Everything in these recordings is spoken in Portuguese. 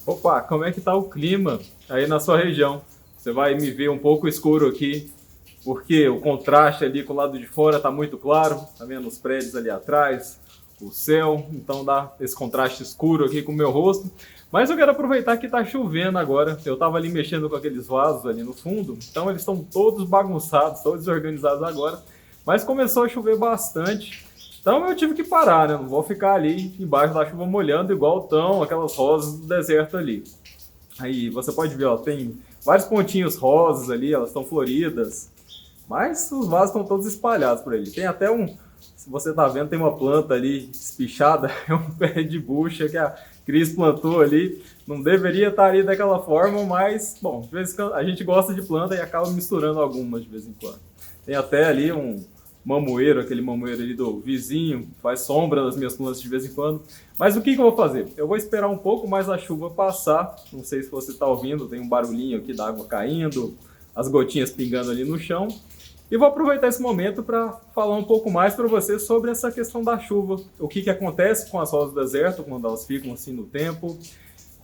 Opa, como é que tá o clima aí na sua região? Você vai me ver um pouco escuro aqui, porque o contraste ali com o lado de fora tá muito claro, tá vendo os prédios ali atrás, o céu, então dá esse contraste escuro aqui com o meu rosto. Mas eu quero aproveitar que tá chovendo agora. Eu tava ali mexendo com aqueles vasos ali no fundo, então eles estão todos bagunçados, todos desorganizados agora. Mas começou a chover bastante. Então eu tive que parar, né? Não vou ficar ali embaixo da chuva molhando igual estão aquelas rosas do deserto ali. Aí você pode ver, ó, tem vários pontinhos rosas ali, elas estão floridas, mas os vasos estão todos espalhados por ali. Tem até um, se você tá vendo, tem uma planta ali espichada, é um pé de bucha que a Cris plantou ali. Não deveria estar ali daquela forma, mas, bom, de vez em quando a gente gosta de planta e acaba misturando algumas de vez em quando. Tem até ali um mamoeiro, aquele mamoeiro ali do vizinho, faz sombra nas minhas plantas de vez em quando. Mas o que eu vou fazer? Eu vou esperar um pouco mais a chuva passar. Não sei se você está ouvindo, tem um barulhinho aqui da água caindo, as gotinhas pingando ali no chão. E vou aproveitar esse momento para falar um pouco mais para você sobre essa questão da chuva. O que acontece com as rosas do deserto quando elas ficam assim no tempo.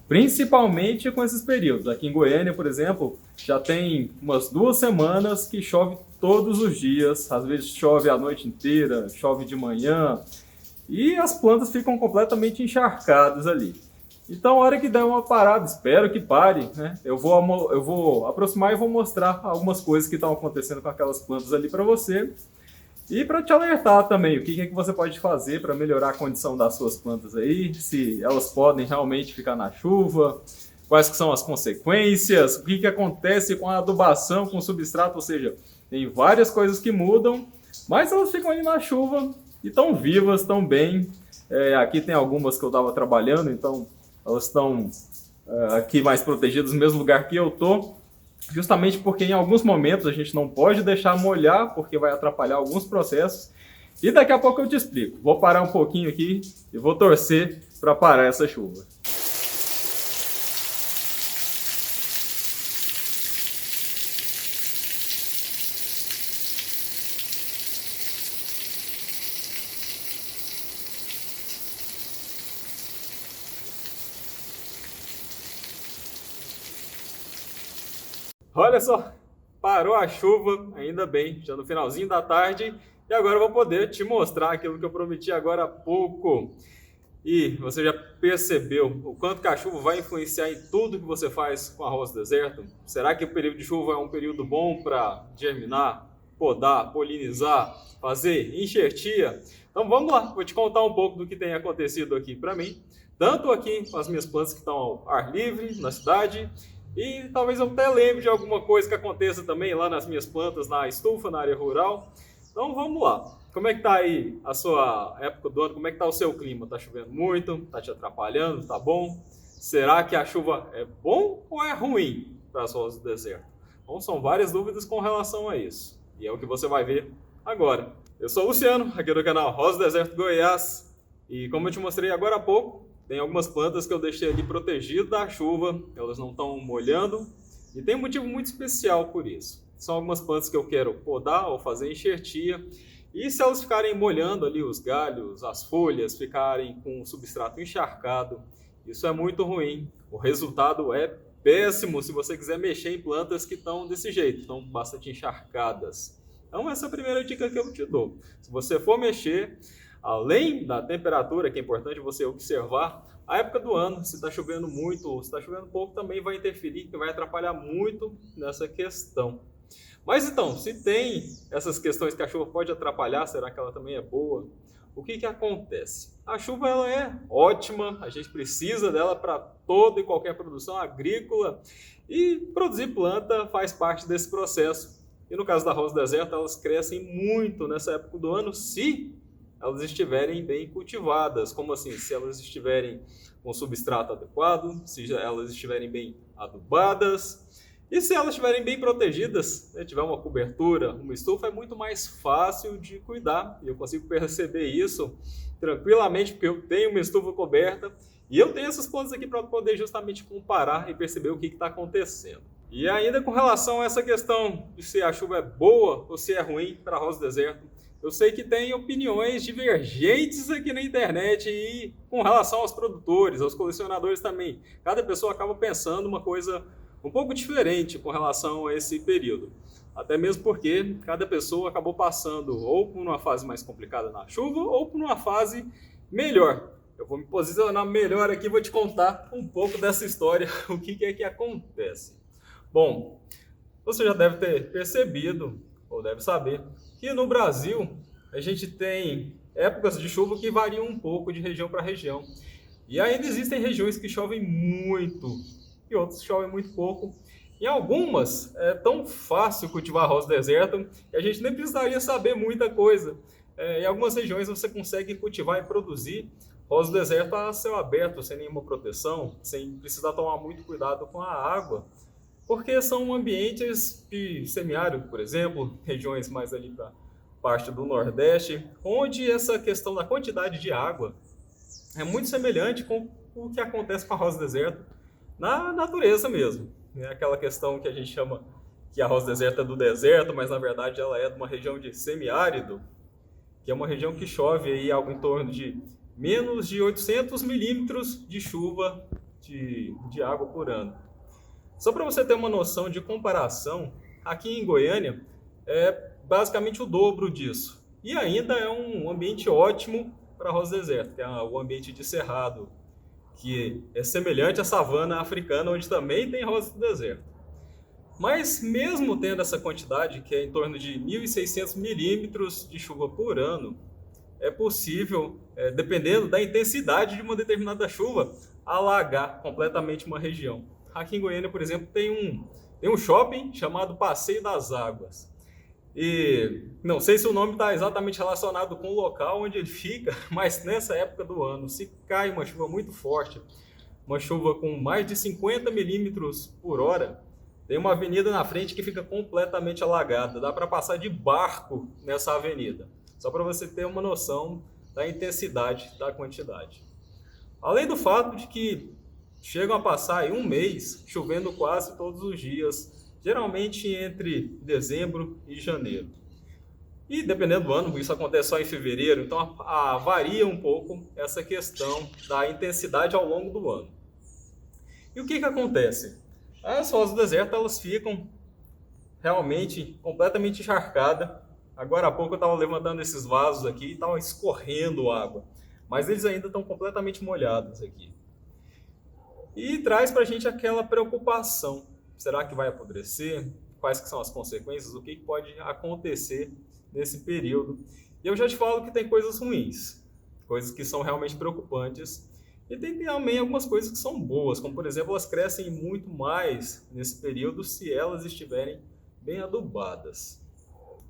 Principalmente com esses períodos. Aqui em Goiânia, por exemplo, já tem umas 2 semanas que chove todos os dias. Às vezes chove a noite inteira, chove de manhã. E as plantas ficam completamente encharcadas ali. Então, a hora que der uma parada, espero que pare, né? Eu vou aproximar e vou mostrar algumas coisas que estão acontecendo com aquelas plantas ali para você. E para te alertar também, o que você pode fazer para melhorar a condição das suas plantas aí, se elas podem realmente ficar na chuva, quais que são as consequências, o que acontece com a adubação, com o substrato, ou seja, tem várias coisas que mudam, mas elas ficam ali na chuva e estão vivas, estão bem. Aqui tem algumas que eu estava trabalhando, então elas estão aqui mais protegidas no mesmo lugar que eu estou. Justamente porque em alguns momentos a gente não pode deixar molhar, porque vai atrapalhar alguns processos. E daqui a pouco eu te explico. Vou parar um pouquinho aqui e vou torcer para parar essa chuva. Olha só, parou a chuva, ainda bem, já no finalzinho da tarde, e agora eu vou poder te mostrar aquilo que eu prometi agora há pouco. E você já percebeu o quanto que a chuva vai influenciar em tudo que você faz com a rosa do deserto? Será que o período de chuva é um período bom para germinar, podar, polinizar, fazer enxertia? Então vamos lá, vou te contar um pouco do que tem acontecido aqui para mim, tanto aqui com as minhas plantas que estão ao ar livre, na cidade, e talvez eu até lembre de alguma coisa que aconteça também lá nas minhas plantas, na estufa, na área rural. Então vamos lá. Como é que tá aí a sua época do ano? Como é que tá o seu clima? Tá chovendo muito? Tá te atrapalhando? Tá bom? Será que a chuva é bom ou é ruim para as rosas do deserto? Bom, são várias dúvidas com relação a isso. E é o que você vai ver agora. Eu sou o Luciano, aqui do canal Rosa do Deserto Goiás. E como eu te mostrei agora há pouco, tem algumas plantas que eu deixei ali protegidas da chuva, elas não estão molhando, e tem um motivo muito especial por isso. São algumas plantas que eu quero podar ou fazer enxertia, e se elas ficarem molhando ali os galhos, as folhas, ficarem com o substrato encharcado, isso é muito ruim. O resultado é péssimo se você quiser mexer em plantas que estão desse jeito, estão bastante encharcadas. Então essa é a primeira dica que eu te dou. Se você for mexer, além da temperatura, que é importante você observar, a época do ano, se está chovendo muito ou se está chovendo pouco, também vai interferir, que vai atrapalhar muito nessa questão. Mas então, se tem essas questões que a chuva pode atrapalhar, será que ela também é boa? O que acontece? A chuva ela é ótima, a gente precisa dela para toda e qualquer produção agrícola, e produzir planta faz parte desse processo. E no caso da rosa do deserto, elas crescem muito nessa época do ano, se elas estiverem bem cultivadas. Como assim? Se elas estiverem com substrato adequado, se elas estiverem bem adubadas, e se elas estiverem bem protegidas, né, tiver uma cobertura, uma estufa, é muito mais fácil de cuidar. E eu consigo perceber isso tranquilamente, porque eu tenho uma estufa coberta e eu tenho essas plantas aqui para poder justamente comparar e perceber o que está acontecendo. E ainda com relação a essa questão de se a chuva é boa ou se é ruim para a rosa do deserto, eu sei que tem opiniões divergentes aqui na internet e com relação aos produtores, aos colecionadores também. Cada pessoa acaba pensando uma coisa um pouco diferente com relação a esse período. Até mesmo porque cada pessoa acabou passando ou por uma fase mais complicada na chuva ou por uma fase melhor. Eu vou me posicionar melhor aqui e vou te contar um pouco dessa história, o que é que acontece. Bom, você já deve ter percebido, ou deve saber, que no Brasil a gente tem épocas de chuva que variam um pouco de região para região. E ainda existem regiões que chovem muito e outras que chovem muito pouco. Em algumas é tão fácil cultivar arroz deserto que a gente nem precisaria saber muita coisa. Em algumas regiões você consegue cultivar e produzir arroz deserto a céu aberto, sem nenhuma proteção, sem precisar tomar muito cuidado com a água, porque são ambientes de semiárido, por exemplo, regiões mais ali para parte do Nordeste, onde essa questão da quantidade de água é muito semelhante com o que acontece com arroz deserto na natureza mesmo. É aquela questão que a gente chama que arroz deserto é do deserto, mas na verdade ela é de uma região de semiárido, que é uma região que chove aí algo em torno de menos de 800 milímetros de chuva de água por ano. Só para você ter uma noção de comparação, aqui em Goiânia é basicamente o dobro disso. E ainda é um ambiente ótimo para arroz deserto, que é o ambiente de cerrado, que é semelhante à savana africana, onde também tem arroz deserto. Mas mesmo tendo essa quantidade, que é em torno de 1.600 milímetros de chuva por ano, é possível, dependendo da intensidade de uma determinada chuva, alagar completamente uma região. Aqui em Goiânia, por exemplo, tem um shopping chamado Passeio das Águas. E não sei se o nome está exatamente relacionado com o local onde ele fica, mas nessa época do ano, se cai uma chuva muito forte, uma chuva com mais de 50 milímetros por hora, tem uma avenida na frente que fica completamente alagada. Dá para passar de barco nessa avenida. Só para você ter uma noção da intensidade da quantidade. Além do fato de que chegam a passar aí um mês chovendo quase todos os dias, geralmente entre dezembro e janeiro. E dependendo do ano, isso acontece só em fevereiro, então varia um pouco essa questão da intensidade ao longo do ano. E o que acontece? As rosas do deserto elas ficam realmente completamente encharcadas. Agora há pouco eu estava levantando esses vasos aqui e estava escorrendo água, mas eles ainda estão completamente molhados aqui. E traz para a gente aquela preocupação. Será que vai apodrecer? Quais que são as consequências? O que pode acontecer nesse período? E eu já te falo que tem coisas ruins, coisas que são realmente preocupantes. E tem também algumas coisas que são boas, como por exemplo, elas crescem muito mais nesse período se elas estiverem bem adubadas.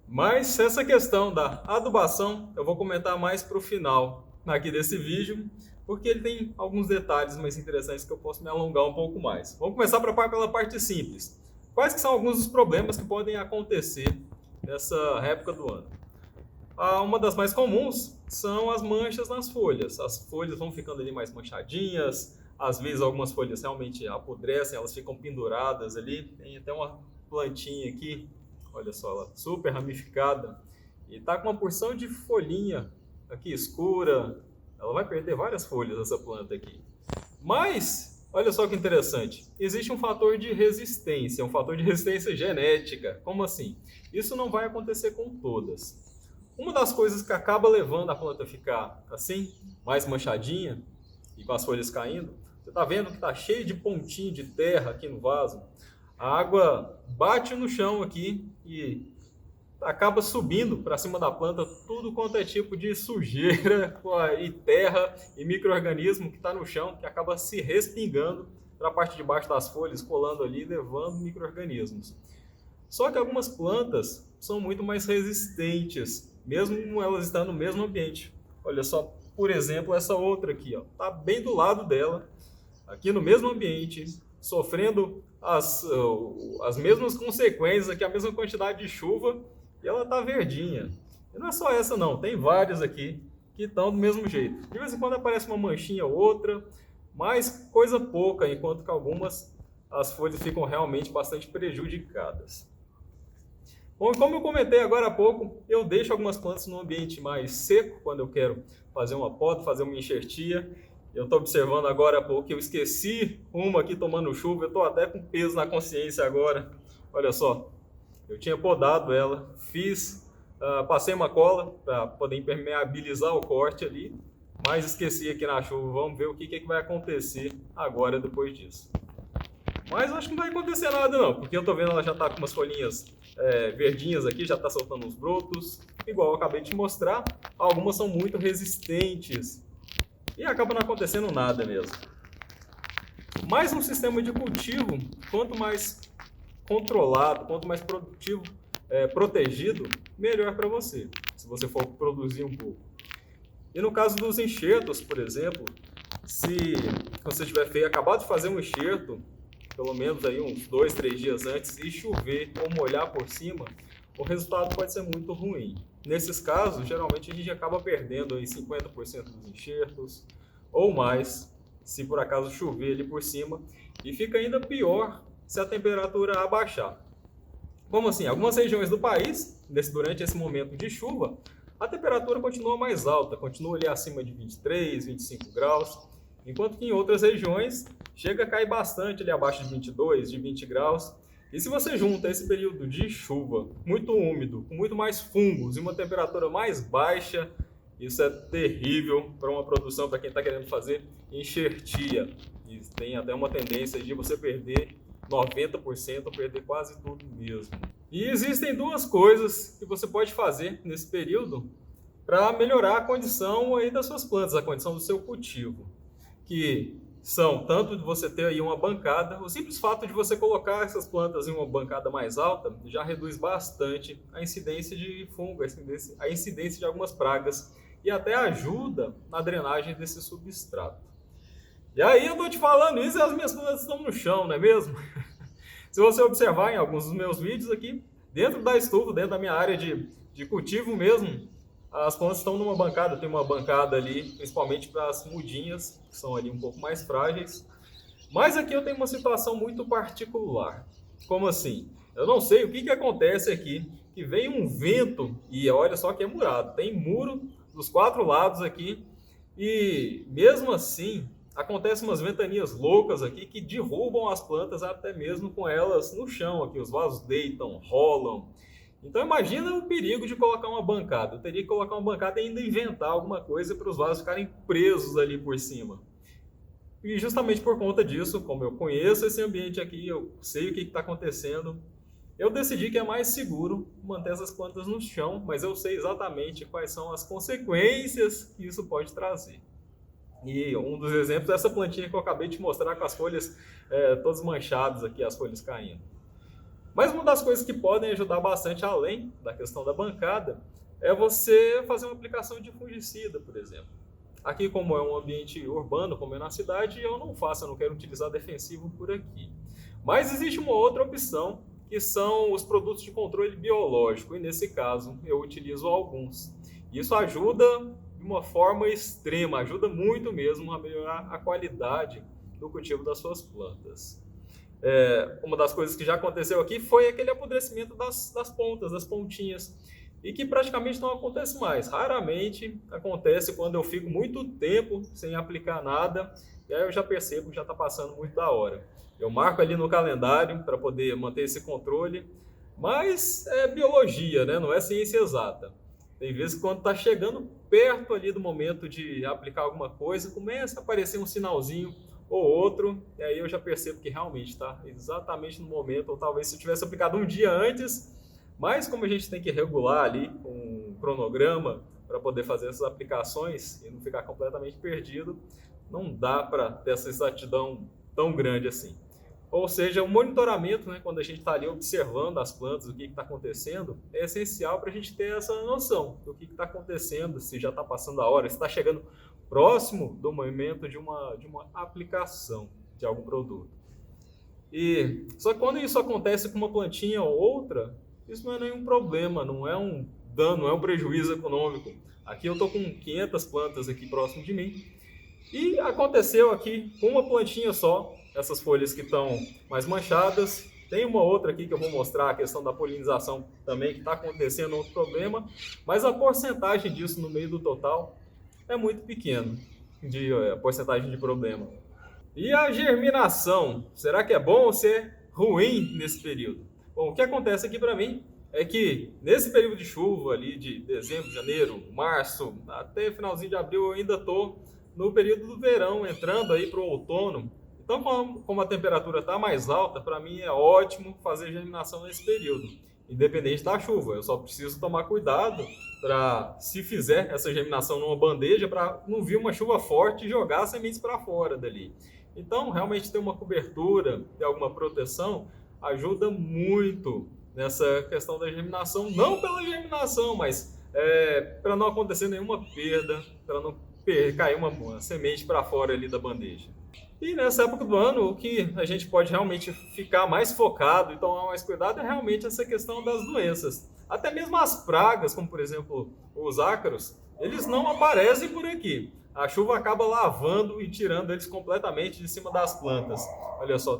Mas essa questão da adubação eu vou comentar mais para o final aqui desse vídeo, porque ele tem alguns detalhes mais interessantes que eu posso me alongar um pouco mais. Vamos começar pela parte simples. Quais que são alguns dos problemas que podem acontecer nessa época do ano? Uma das mais comuns são as manchas nas folhas. As folhas vão ficando ali mais manchadinhas, às vezes algumas folhas realmente apodrecem, elas ficam penduradas ali. Tem até uma plantinha aqui, olha só, ela super ramificada e está com uma porção de folhinha aqui escura. Ela vai perder várias folhas, essa planta aqui. Mas, olha só que interessante, existe um fator de resistência genética. Como assim? Isso não vai acontecer com todas. Uma das coisas que acaba levando a planta a ficar assim, mais manchadinha, e com as folhas caindo, você está vendo que está cheio de pontinho de terra aqui no vaso. A água bate no chão aqui e acaba subindo para cima da planta tudo quanto é tipo de sujeira e terra e micro-organismo que está no chão, que acaba se respingando para a parte de baixo das folhas, colando ali, levando micro-organismos. Só que algumas plantas são muito mais resistentes, mesmo elas estando no mesmo ambiente. Olha só, por exemplo, essa outra aqui, está bem do lado dela, aqui no mesmo ambiente, sofrendo as mesmas consequências, aqui a mesma quantidade de chuva, e ela está verdinha. E não é só essa não, tem várias aqui que estão do mesmo jeito. De vez em quando aparece uma manchinha ou outra, mas coisa pouca, enquanto que algumas as folhas ficam realmente bastante prejudicadas. Bom, como eu comentei agora há pouco, eu deixo algumas plantas no ambiente mais seco, quando eu quero fazer uma poda, fazer uma enxertia. Eu estou observando agora há pouco que eu esqueci uma aqui tomando chuva, eu estou até com peso na consciência agora. Olha só, eu tinha podado ela, passei uma cola para poder impermeabilizar o corte ali, mas esqueci aqui na chuva. Vamos ver o que vai acontecer agora depois disso. Mas acho que não vai acontecer nada não, porque eu tô vendo ela já tá com umas folhinhas verdinhas aqui, já tá soltando uns brotos. Igual eu acabei de te mostrar, algumas são muito resistentes e acaba não acontecendo nada mesmo. Mas um sistema de cultivo, quanto mais controlado, quanto mais produtivo, protegido, melhor para você, se você for produzir um pouco. E no caso dos enxertos, por exemplo, se você tiver acabado de fazer um enxerto, pelo menos aí uns 2, 3 dias antes, e chover ou molhar por cima, o resultado pode ser muito ruim. Nesses casos, geralmente a gente acaba perdendo aí 50% dos enxertos ou mais, se por acaso chover ali por cima, e fica ainda pior se a temperatura abaixar. Como assim? Algumas regiões do país, durante esse momento de chuva, a temperatura continua mais alta, continua ali acima de 23, 25 graus, enquanto que em outras regiões chega a cair bastante ali abaixo de 22, de 20 graus. E se você junta esse período de chuva muito úmido, com muito mais fungos e uma temperatura mais baixa, isso é terrível para uma produção, para quem está querendo fazer enxertia. E tem até uma tendência de você perder 90%, ou perder quase tudo mesmo. E existem duas coisas que você pode fazer nesse período para melhorar a condição aí das suas plantas, a condição do seu cultivo, que são tanto de você ter aí uma bancada, o simples fato de você colocar essas plantas em uma bancada mais alta já reduz bastante a incidência de fungo, a incidência de algumas pragas e até ajuda na drenagem desse substrato. E aí eu tô te falando isso e as minhas plantas estão no chão, não é mesmo? Se você observar em alguns dos meus vídeos aqui, dentro da estufa, dentro da minha área de cultivo mesmo, as plantas estão numa bancada, tem uma bancada ali, principalmente para as mudinhas, que são ali um pouco mais frágeis. Mas aqui eu tenho uma situação muito particular. Como assim? Eu não sei o que acontece aqui, que vem um vento, e olha só que é murado, tem muro dos 4 lados aqui, e mesmo assim, acontecem umas ventanias loucas aqui que derrubam as plantas até mesmo com elas no chão aqui, os vasos deitam, rolam. Então imagina o perigo de colocar uma bancada. Eu teria que colocar uma bancada e ainda inventar alguma coisa para os vasos ficarem presos ali por cima. E justamente por conta disso, como eu conheço esse ambiente aqui, eu sei o que está acontecendo, eu decidi que é mais seguro manter essas plantas no chão, mas eu sei exatamente quais são as consequências que isso pode trazer. E um dos exemplos é essa plantinha que eu acabei de mostrar com as folhas todas manchadas aqui, as folhas caindo. Mas uma das coisas que podem ajudar bastante, além da questão da bancada, é você fazer uma aplicação de fungicida, por exemplo. Aqui, como é um ambiente urbano, como é na cidade, eu não faço, eu não quero utilizar defensivo por aqui. Mas existe uma outra opção, que são os produtos de controle biológico, e nesse caso eu utilizo alguns. Isso ajuda de uma forma extrema, ajuda muito mesmo a melhorar a qualidade do cultivo das suas plantas. Uma das coisas que já aconteceu aqui foi aquele apodrecimento das pontas, das pontinhas, e que praticamente não acontece mais. Raramente acontece quando eu fico muito tempo sem aplicar nada, e aí eu já percebo que já está passando muito da hora. Eu marco ali no calendário para poder manter esse controle, mas é biologia, né? Não é ciência exata. Tem vezes que quando está chegando perto ali do momento de aplicar alguma coisa, começa a aparecer um sinalzinho ou outro, e aí eu já percebo que realmente está exatamente no momento, ou talvez se eu tivesse aplicado um dia antes, mas como a gente tem que regular ali com um cronograma para poder fazer essas aplicações e não ficar completamente perdido, não dá para ter essa exatidão tão grande assim. Ou seja, o monitoramento, né, quando a gente está ali observando as plantas, o que está acontecendo, é essencial para a gente ter essa noção do que está acontecendo, se já está passando a hora, se está chegando próximo do momento de uma aplicação de algum produto. E só que quando isso acontece com uma plantinha ou outra, isso não é nenhum problema, não é um dano, não é um prejuízo econômico. Aqui eu estou com 500 plantas aqui próximo de mim e aconteceu aqui com uma plantinha só, essas folhas que estão mais manchadas, Tem uma outra aqui que eu vou mostrar, a questão da polinização também, que está acontecendo outro problema, mas a porcentagem disso no meio do total é muito pequena, de porcentagem de problema. E a germinação, será que é bom ou se é ruim nesse período? Bom, o que acontece aqui para mim é que nesse período de chuva ali de dezembro, janeiro, março, até finalzinho de abril eu ainda estou no período do verão, entrando aí para o outono. Então, como a temperatura está mais alta, para mim é ótimo fazer germinação nesse período, independente da chuva. Eu só preciso tomar cuidado para, se fizer essa germinação numa bandeja, para não vir uma chuva forte e jogar as sementes para fora dali. Então, realmente ter uma cobertura, ter alguma proteção, ajuda muito nessa questão da germinação. Não pela germinação, mas para não acontecer nenhuma perda, para não cair uma semente para fora ali da bandeja. E nessa época do ano, o que a gente pode realmente ficar mais focado e tomar mais cuidado é realmente essa questão das doenças. Até mesmo as pragas, como por exemplo os ácaros, eles não aparecem por aqui. A chuva acaba lavando e tirando eles completamente de cima das plantas. Olha só,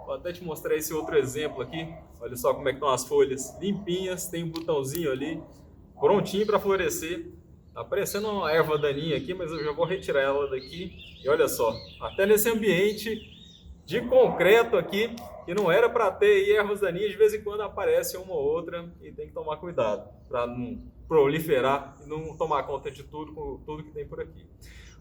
vou até te mostrar esse outro exemplo aqui. Olha só como é que estão as folhas limpinhas, tem um botãozinho ali, prontinho para florescer. Tá aparecendo uma erva daninha aqui, mas eu já vou retirar ela daqui. E olha só, até nesse ambiente de concreto aqui, que não era para ter ervas daninhas, de vez em quando aparece uma ou outra e tem que tomar cuidado para não proliferar e não tomar conta de tudo que tem por aqui.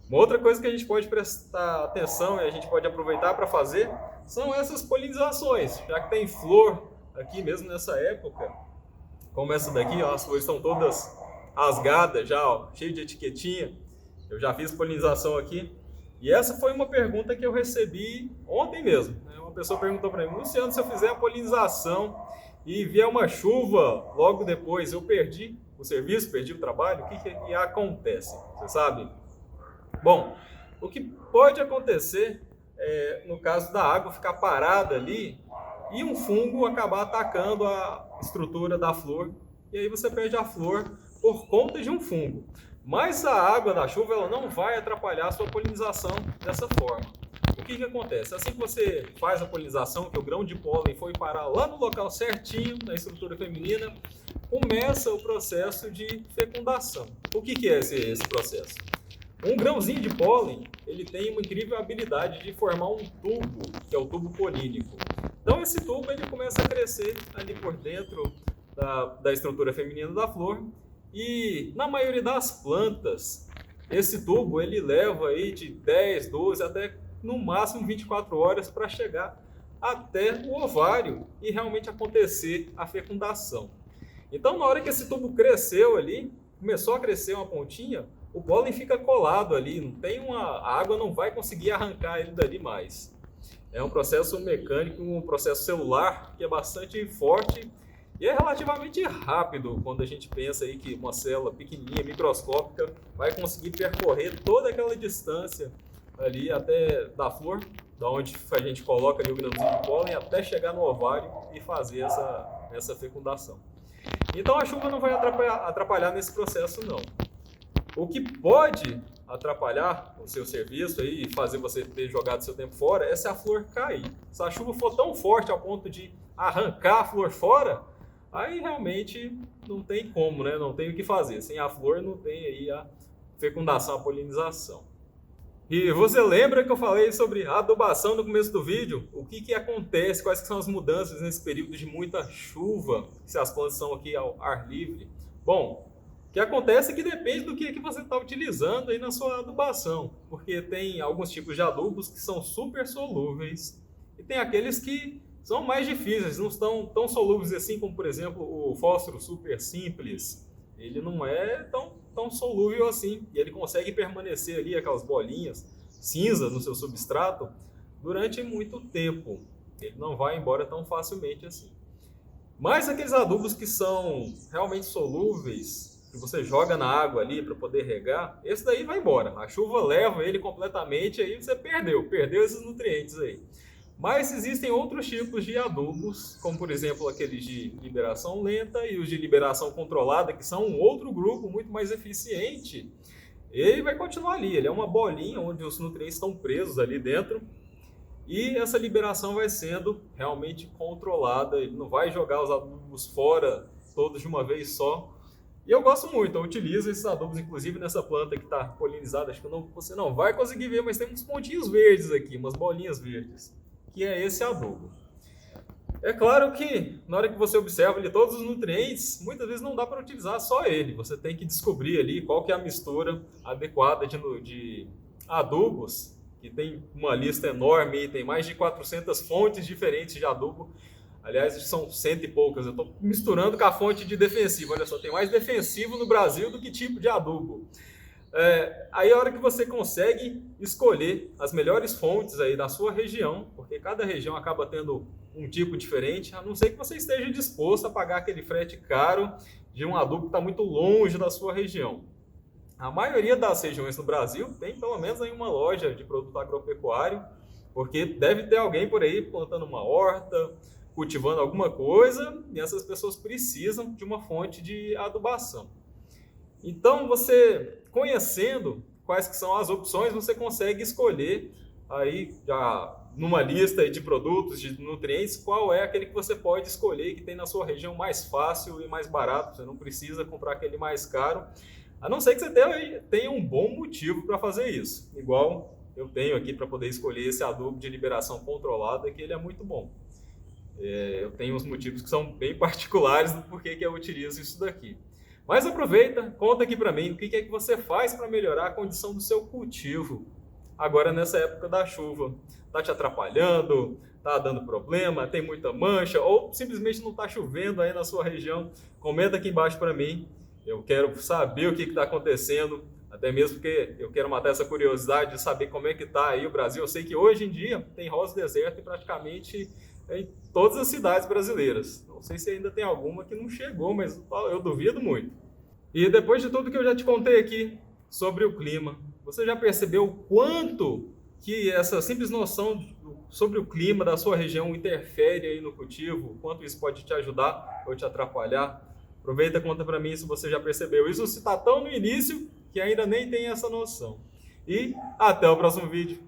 Uma outra coisa que a gente pode prestar atenção e a gente pode aproveitar para fazer são essas polinizações, já que tem flor aqui mesmo nessa época, como essa daqui, ó, as flores estão todas rasgada já, ó, cheio de etiquetinha. Eu já fiz polinização aqui. E essa foi uma pergunta que eu recebi ontem mesmo. Uma pessoa perguntou para mim: Luciano, se eu fizer a polinização e vier uma chuva logo depois, eu perdi o serviço, perdi o trabalho, o que acontece? Você sabe? Bom, o que pode acontecer é, no caso da água ficar parada ali e um fungo acabar atacando a estrutura da flor, e aí você perde a flor por conta de um fungo. Mas a água da chuva ela não vai atrapalhar a sua polinização dessa forma. O que acontece? Assim que você faz a polinização, que o grão de pólen foi parar lá no local certinho, na estrutura feminina, começa o processo de fecundação. O que é esse processo? Um grãozinho de pólen, ele tem uma incrível habilidade de formar um tubo, que é o tubo polínico. Então esse tubo ele começa a crescer ali por dentro da estrutura feminina da flor. E na maioria das plantas, esse tubo ele leva aí de 10, 12 até no máximo 24 horas para chegar até o ovário e realmente acontecer a fecundação. Então na hora que esse tubo cresceu ali, começou a crescer uma pontinha, o pólen fica colado ali, a água não vai conseguir arrancar ele dali mais. É um processo mecânico, um processo celular que é bastante forte. E é relativamente rápido quando a gente pensa aí que uma célula pequenininha, microscópica, vai conseguir percorrer toda aquela distância ali até da flor, da onde a gente coloca ali o grãozinho de pólen, até chegar no ovário e fazer essa fecundação. Então a chuva não vai atrapalhar nesse processo não. O que pode atrapalhar o seu serviço aí e fazer você ter jogado seu tempo fora é se a flor cair. Se a chuva for tão forte ao ponto de arrancar a flor fora, aí realmente não tem como, né? Não tem o que fazer. Sem a flor não tem aí a fecundação, a polinização. E você lembra que eu falei sobre adubação no começo do vídeo? O que acontece? Quais que são as mudanças nesse período de muita chuva, se as plantas estão aqui ao ar livre? Bom, o que acontece é que depende do que você está utilizando aí na sua adubação. Porque tem alguns tipos de adubos que são super solúveis e tem aqueles que são mais difíceis, não estão tão solúveis assim como, por exemplo, o fósforo super simples. Ele não é tão solúvel assim e ele consegue permanecer ali, aquelas bolinhas cinza no seu substrato, durante muito tempo. Ele não vai embora tão facilmente assim. Mas aqueles adubos que são realmente solúveis, que você joga na água ali para poder regar, esse daí vai embora. A chuva leva ele completamente, aí você perdeu esses nutrientes aí. Mas existem outros tipos de adubos, como por exemplo aqueles de liberação lenta e os de liberação controlada, que são um outro grupo muito mais eficiente. Ele vai continuar ali, ele é uma bolinha onde os nutrientes estão presos ali dentro E essa liberação vai sendo realmente controlada, ele não vai jogar os adubos fora todos de uma vez só. E eu gosto muito, eu utilizo esses adubos, inclusive nessa planta que está polinizada, acho que você não vai conseguir ver, mas tem uns pontinhos verdes aqui, umas bolinhas verdes, que é esse adubo. É claro que, na hora que você observa ali todos os nutrientes, muitas vezes não dá para utilizar só ele. Você tem que descobrir ali qual que é a mistura adequada de adubos, que tem uma lista enorme, tem mais de 400 fontes diferentes de adubo. Aliás, são cento e poucas. Eu estou misturando com a fonte de defensivo. Olha só, tem mais defensivo no Brasil do que tipo de adubo. Aí a hora que você consegue escolher as melhores fontes aí da sua região, porque cada região acaba tendo um tipo diferente, a não ser que você esteja disposto a pagar aquele frete caro de um adubo que está muito longe da sua região. A maioria das regiões no Brasil tem pelo menos aí uma loja de produto agropecuário, porque deve ter alguém por aí plantando uma horta, cultivando alguma coisa, e essas pessoas precisam de uma fonte de adubação. Então, você conhecendo quais que são as opções, você consegue escolher aí já numa lista de produtos, de nutrientes, qual é aquele que você pode escolher que tem na sua região mais fácil e mais barato. Você não precisa comprar aquele mais caro, a não ser que você tenha um bom motivo para fazer isso. Igual eu tenho aqui para poder escolher esse adubo de liberação controlada, que ele é muito bom. Eu tenho uns motivos que são bem particulares do porquê que eu utilizo isso daqui. Mas aproveita, conta aqui para mim o que é que você faz para melhorar a condição do seu cultivo agora nessa época da chuva. Está te atrapalhando? Está dando problema? Tem muita mancha? Ou simplesmente não está chovendo aí na sua região? Comenta aqui embaixo para mim. Eu quero saber o que está acontecendo, até mesmo porque eu quero matar essa curiosidade de saber como é que está aí o Brasil. Eu sei que hoje em dia tem rosa deserta em praticamente em todas as cidades brasileiras. Não sei se ainda tem alguma que não chegou, mas eu duvido muito. E depois de tudo que eu já te contei aqui sobre o clima, você já percebeu o quanto que essa simples noção sobre o clima da sua região interfere aí no cultivo? Quanto isso pode te ajudar ou te atrapalhar? Aproveita e conta para mim se você já percebeu isso, se está tão no início que ainda nem tem essa noção. E até o próximo vídeo.